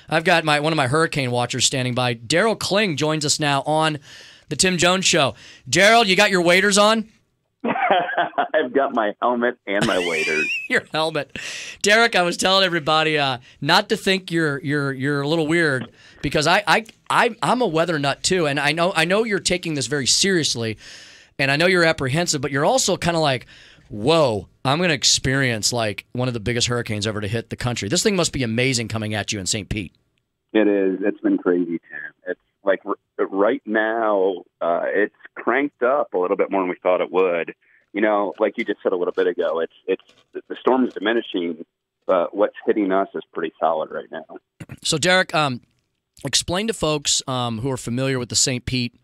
I've got one of my hurricane watchers standing by. Daryl Klinge joins us now on the Tim Jones Show. Daryl, you got your waders on? I've got my helmet and my waders. Your helmet, Derek. I was telling everybody not to think you're a little weird because I'm a weather nut too, and I know you're taking this very seriously, and I know you're apprehensive, but you're also kind of like, whoa, I'm going to experience like one of the biggest hurricanes ever to hit the country. This thing must be amazing coming at you in St. Pete. It is. It's been crazy, Tim. It's like right now, it's cranked up a little bit more than we thought it would. You know, like you just said a little bit ago, it's the storm's diminishing, but what's hitting us is pretty solid right now. So, Derek, explain to folks who are familiar with the St. Pete,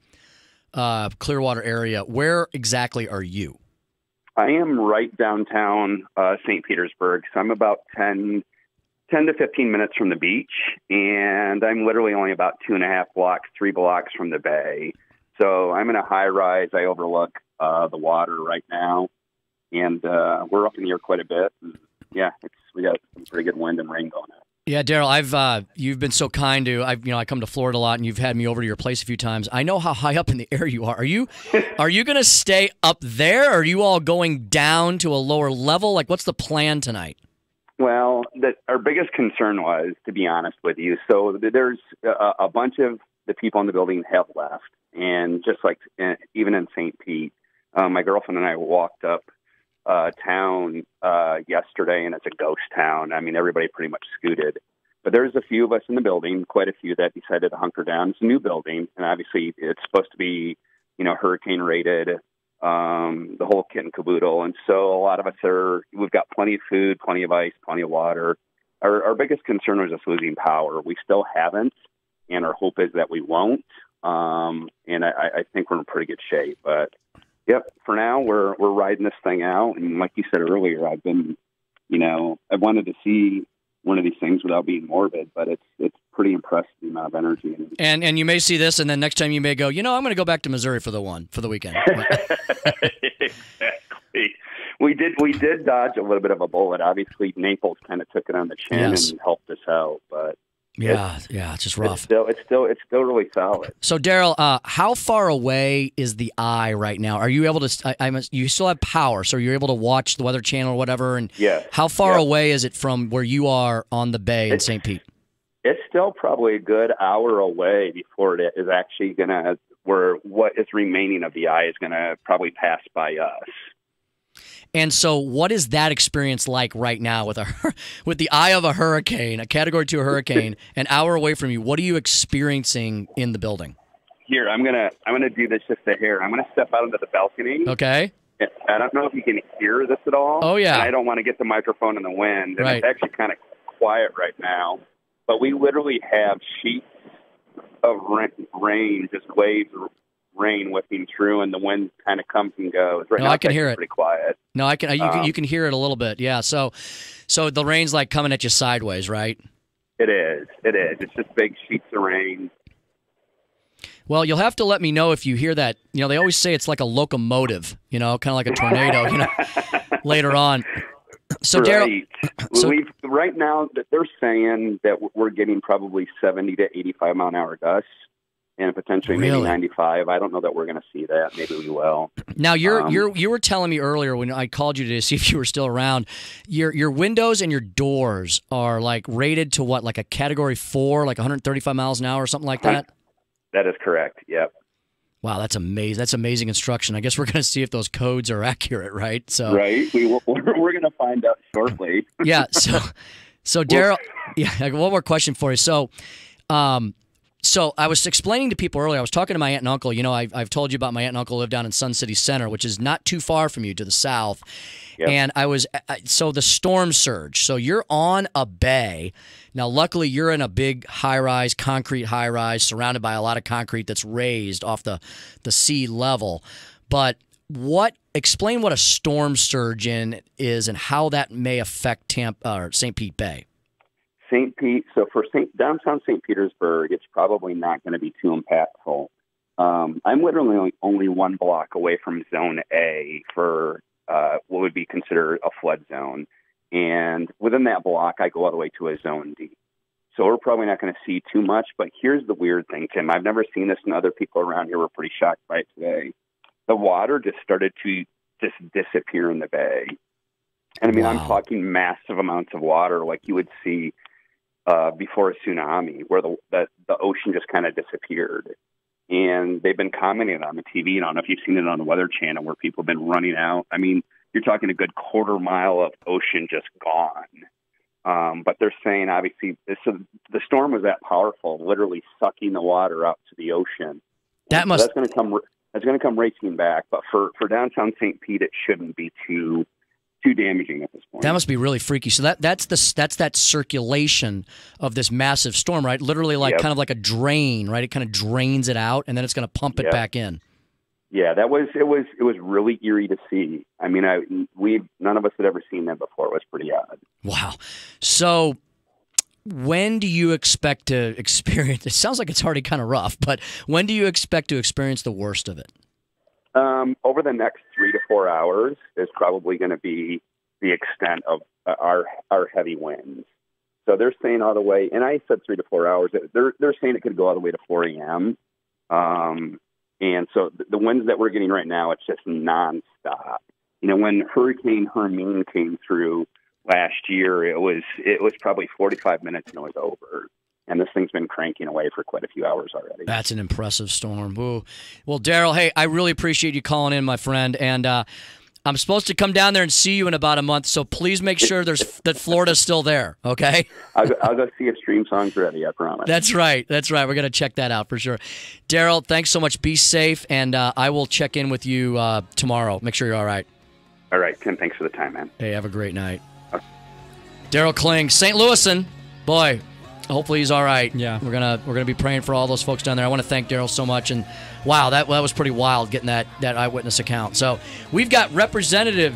Clearwater area, where exactly are you? I am right downtown St. Petersburg, so I'm about 10 to 15 minutes from the beach, and I'm literally only about 3 blocks from the bay. So I'm in a high rise. I overlook the water right now, and we're up in the air quite a bit. And yeah, we got some pretty good wind and rain going on. Yeah, Daryl, you've been so kind to. I come to Florida a lot, and you've had me over to your place a few times. I know how high up in the air you are. Are you going to stay up there? Or are you all going down to a lower level? Like, what's the plan tonight? Well, our biggest concern was, to be honest with you, so there's a bunch of the people in the building have left, and just like even in St. Pete, my girlfriend and I walked up town yesterday, and it's a ghost town. I mean, everybody pretty much scooted. But there's a few of us in the building, quite a few that decided to hunker down. It's a new building, and obviously it's supposed to be, hurricane rated, the whole kit and caboodle. And so a lot of us we've got plenty of food, plenty of ice, plenty of water. Our biggest concern was just losing power. We still haven't, and our hope is that we won't. And I think we're in pretty good shape, but yep, for now, we're riding this thing out. And like you said earlier, I've been, I wanted to see one of these things without being morbid, but it's pretty impressive, the amount of energy. And you may see this, and then next time you may go, I'm going to go back to Missouri for the weekend. Exactly. We did dodge a little bit of a bullet. Obviously, Naples kind of took it on the chin and helped us out, but yeah, it's just rough. It's still really solid. So, Daryl, how far away is the eye right now? Are you able to? You still have power, so you're able to watch the Weather Channel or whatever. And how far away is it from where you are on the bay in St. Pete? It's still probably a good hour away before it is actually where what is remaining of the eye is gonna probably pass by us. And so what is that experience like right now with the eye of a hurricane, a Category 2 hurricane, an hour away from you? What are you experiencing in the building? Here, I'm gonna do this just a hair. I'm gonna step out into the balcony. Okay. I don't know if you can hear this at all. Oh, yeah. And I don't want to get the microphone in the wind. And right. It's actually kind of quiet right now. But we literally have sheets of rain, just waves of rain whipping through, and the wind kind of comes and goes. Right now, I can hear it. Pretty quiet. No, I can. You can hear it a little bit. Yeah. So the rain's like coming at you sideways, right? It is. It's just big sheets of rain. Well, you'll have to let me know if you hear that. They always say it's like a locomotive. Kind of like a tornado. Later on. So, right. Daryl, right now they're saying that we're getting probably 70 to 85 mile an hour gusts, and potentially maybe 95. I don't know that we're going to see that. Maybe we will. Now you were telling me earlier when I called you to see if you were still around. Your windows and your doors are like rated to what, like a Category 4, like 135 miles an hour or something like that. That is correct. Yep. Wow, that's amazing. That's amazing instruction. I guess we're going to see if those codes are accurate, right? So right, we're going to find out shortly. Yeah. So Daryl, one more question for you. So I was explaining to people earlier. I was talking to my aunt and uncle. I've told you about my aunt and uncle live down in Sun City Center, which is not too far from you to the south. Yep. And so the storm surge. So you're on a bay. Now, luckily, you're in a big high-rise, concrete high-rise, surrounded by a lot of concrete that's raised off the sea level. But explain what a storm surge is and how that may affect St. Pete Bay. St. Pete. So for downtown St. Petersburg, it's probably not going to be too impactful. I'm literally only 1 block away from Zone A for what would be considered a flood zone. And within that block, I go all the way to a Zone D. So we're probably not going to see too much. But here's the weird thing, Tim. I've never seen this, and other people around here were pretty shocked by it today. The water just started to just disappear in the bay. And I mean, I'm talking massive amounts of water like you would see before a tsunami, where the ocean just kind of disappeared. And they've been commenting on the TV. I don't know if you've seen it on the Weather Channel, where people have been running out. I mean, you're talking a good quarter mile of ocean just gone. But they're saying, obviously, the storm was that powerful, literally sucking the water out to the ocean. That's going to come racing back. But for downtown St. Pete, it shouldn't be too damaging at this point. That must be really freaky. So that's that circulation of this massive storm, right? Literally, kind of like a drain, right? It kind of drains it out, and then it's going to pump it back in. Yeah, it was really eerie to see. I mean, none of us had ever seen that before. It was pretty odd. Wow. So when do you expect to experience, it sounds like it's already kind of rough, but when do you expect to experience the worst of it? Over the next 3 to 4 hours is probably going to be the extent of our heavy winds. So they're saying all the way, and I said 3 to 4 hours, they're saying it could go all the way to 4 a.m. And so the winds that we're getting right now, it's just nonstop. You know, when Hurricane Irma came through last year, it was probably 45 minutes and it was over. And this thing's been cranking away for quite a few hours already. That's an impressive storm. Ooh. Well, Daryl, hey, I really appreciate you calling in, my friend. And I'm supposed to come down there and see you in about a month, so please make sure that Florida's still there, okay? I'll go see if Stream Song's ready, I promise. That's right. We're going to check that out for sure. Daryl, thanks so much. Be safe, and I will check in with you tomorrow. Make sure you're all right. All right, Tim, thanks for the time, man. Hey, have a great night. Okay. Daryl Klinge, St. Louisan. Boy, hopefully he's all right. Yeah. We're gonna be praying for all those folks down there. I want to thank Daryl so much, and wow, that was pretty wild getting that eyewitness account. So we've got Representative